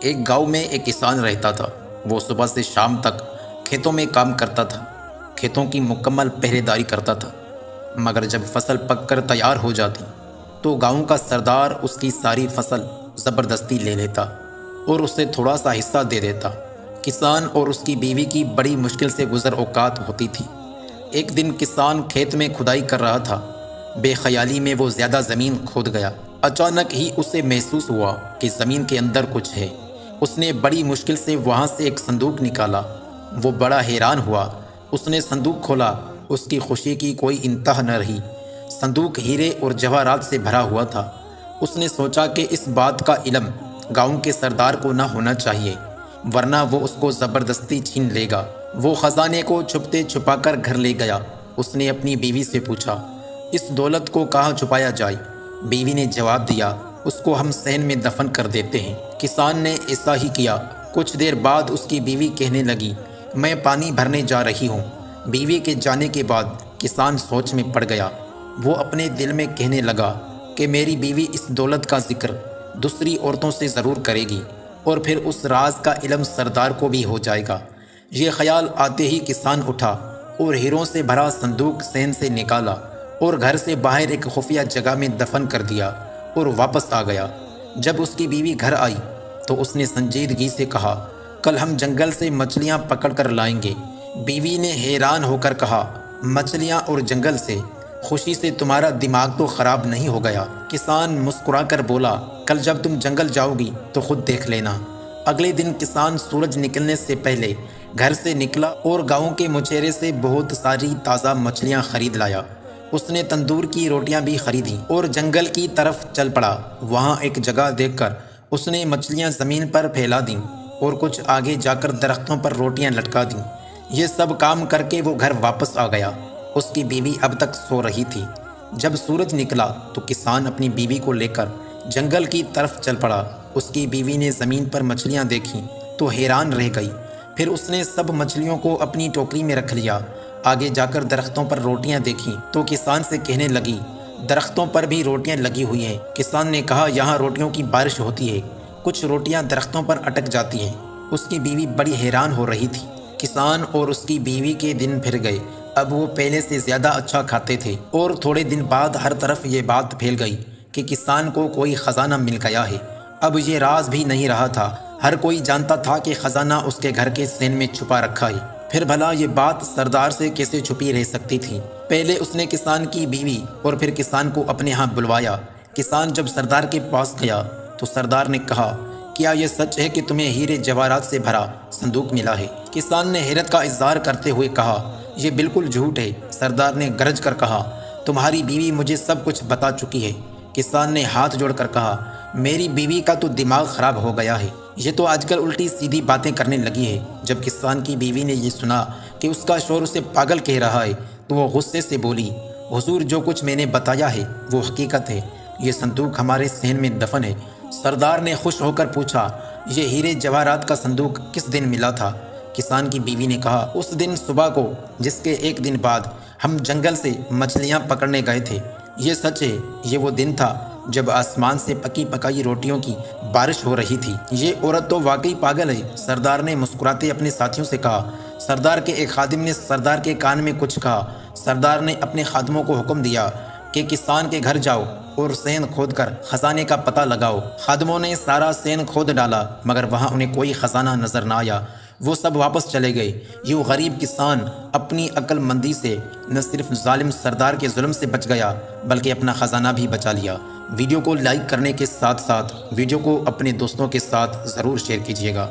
ایک گاؤں میں ایک کسان رہتا تھا۔ وہ صبح سے شام تک کھیتوں میں کام کرتا تھا، کھیتوں کی مکمل پہرے داری کرتا تھا۔ مگر جب فصل پک کر تیار ہو جاتی تو گاؤں کا سردار اس کی ساری فصل زبردستی لے لیتا اور اسے تھوڑا سا حصہ دے دیتا۔ کسان اور اس کی بیوی کی بڑی مشکل سے گزر اوقات ہوتی تھی۔ ایک دن کسان کھیت میں کھدائی کر رہا تھا۔ بے خیالی میں وہ زیادہ زمین کھود گیا۔ اچانک ہی اسے محسوس ہوا کہ زمین کے اندر کچھ ہے۔ اس نے بڑی مشکل سے وہاں سے ایک صندوق نکالا۔ وہ بڑا حیران ہوا۔ اس نے صندوق کھولا۔ اس کی خوشی کی کوئی انتہا نہ رہی۔ صندوق ہیرے اور جواہرات سے بھرا ہوا تھا۔ اس نے سوچا کہ اس بات کا علم گاؤں کے سردار کو نہ ہونا چاہیے، ورنہ وہ اس کو زبردستی چھین لے گا۔ وہ خزانے کو چھپتے چھپا کر گھر لے گیا۔ اس نے اپنی بیوی سے پوچھا، اس دولت کو کہاں چھپایا جائے؟ بیوی نے جواب دیا، اس کو ہم صحن میں دفن کر دیتے ہیں۔ کسان نے ایسا ہی کیا۔ کچھ دیر بعد اس کی بیوی کہنے لگی، میں پانی بھرنے جا رہی ہوں۔ بیوی کے جانے کے بعد کسان سوچ میں پڑ گیا۔ وہ اپنے دل میں کہنے لگا کہ میری بیوی اس دولت کا ذکر دوسری عورتوں سے ضرور کرے گی اور پھر اس راز کا علم سردار کو بھی ہو جائے گا۔ یہ خیال آتے ہی کسان اٹھا اور ہیروں سے بھرا صندوق صحن سے نکالا اور گھر سے باہر ایک خفیہ جگہ میں دفن کر دیا اور واپس آ گیا۔ جب اس کی بیوی گھر آئی تو اس نے سنجیدگی سے کہا، کل ہم جنگل سے مچھلیاں پکڑ کر لائیں گے۔ بیوی نے حیران ہو کر کہا، مچھلیاں اور جنگل سے؟ خوشی سے تمہارا دماغ تو خراب نہیں ہو گیا؟ کسان مسکرا کر بولا، کل جب تم جنگل جاؤ گی تو خود دیکھ لینا۔ اگلے دن کسان سورج نکلنے سے پہلے گھر سے نکلا اور گاؤں کے مچھیرے سے بہت ساری تازہ مچھلیاں خرید لایا۔ اس نے تندور کی روٹیاں بھی خریدی اور جنگل کی طرف چل پڑا۔ وہاں ایک جگہ دیکھ کر اس نے مچھلیاں زمین پر پھیلا دیں اور کچھ آگے جا کر درختوں پر روٹیاں لٹکا دیں۔ یہ سب کام کر کے وہ گھر واپس آ گیا۔ اس کی بیوی اب تک سو رہی تھی۔ جب سورج نکلا تو کسان اپنی بیوی کو لے کر جنگل کی طرف چل پڑا۔ اس کی بیوی نے زمین پر مچھلیاں دیکھیں تو حیران رہ گئی۔ پھر اس نے سب مچھلیوں کو اپنی ٹوکری میں رکھ لیا۔ آگے جا کر درختوں پر روٹیاں دیکھیں تو کسان سے کہنے لگی، درختوں پر بھی روٹیاں لگی ہوئی ہیں۔ کسان نے کہا، یہاں روٹیوں کی بارش ہوتی ہے، کچھ روٹیاں درختوں پر اٹک جاتی ہیں۔ اس کی بیوی بڑی حیران ہو رہی تھی۔ کسان اور اس کی بیوی کے دن پھر گئے۔ اب وہ پہلے سے زیادہ اچھا کھاتے تھے اور تھوڑے دن بعد ہر طرف یہ بات پھیل گئی کہ کسان کو کوئی خزانہ مل گیا ہے۔ اب یہ راز بھی نہیں رہا تھا، ہر کوئی جانتا تھا کہ خزانہ اس کے گھر کے صحن میں چھپا رکھا ہے۔ پھر بھلا یہ بات سردار سے کیسے چھپی رہ سکتی تھی؟ پہلے اس نے کسان کی بیوی اور پھر کسان کو اپنے ہاں بلوایا۔ کسان جب سردار کے پاس گیا تو سردار نے کہا، کیا یہ سچ ہے کہ تمہیں ہیرے جواہرات سے بھرا صندوق ملا ہے؟ کسان نے حیرت کا اظہار کرتے ہوئے کہا، یہ بالکل جھوٹ ہے۔ سردار نے گرج کر کہا، تمہاری بیوی مجھے سب کچھ بتا چکی ہے۔ کسان نے ہاتھ جوڑ کر کہا، میری بیوی کا تو دماغ خراب ہو گیا ہے، یہ تو آج کل الٹی سیدھی باتیں کرنے لگی ہے۔ جب کسان کی بیوی نے یہ سنا کہ اس کا شوہر اسے پاگل کہہ رہا ہے تو وہ غصے سے بولی، حضور جو کچھ میں نے بتایا ہے وہ حقیقت ہے، یہ صندوق ہمارے صحن میں دفن ہے۔ سردار نے خوش ہو کر پوچھا، یہ ہیرے جواہرات کا صندوق کس دن ملا تھا؟ کسان کی بیوی نے کہا، اس دن صبح کو جس کے ایک دن بعد ہم جنگل سے مچھلیاں پکڑنے گئے تھے۔ یہ سچ ہے، یہ وہ دن تھا جب آسمان سے پکی پکائی روٹیوں کی بارش ہو رہی تھی۔ یہ عورت تو واقعی پاگل ہے، سردار نے مسکراتے اپنے ساتھیوں سے کہا۔ سردار کے ایک خادم نے سردار کے کان میں کچھ کہا۔ سردار نے اپنے خادموں کو حکم دیا کہ کسان کے گھر جاؤ اور صحن کھود کر خزانے کا پتہ لگاؤ۔ خادموں نے سارا صحن کھود ڈالا مگر وہاں انہیں کوئی خزانہ نظر نہ آیا۔ وہ سب واپس چلے گئے۔ یہ غریب کسان اپنی عقل مندی سے نہ صرف ظالم سردار کے ظلم سے بچ گیا بلکہ اپنا خزانہ بھی بچا لیا۔ ویڈیو کو لائک کرنے کے ساتھ ساتھ ویڈیو کو اپنے دوستوں کے ساتھ ضرور شیئر کیجیے گا۔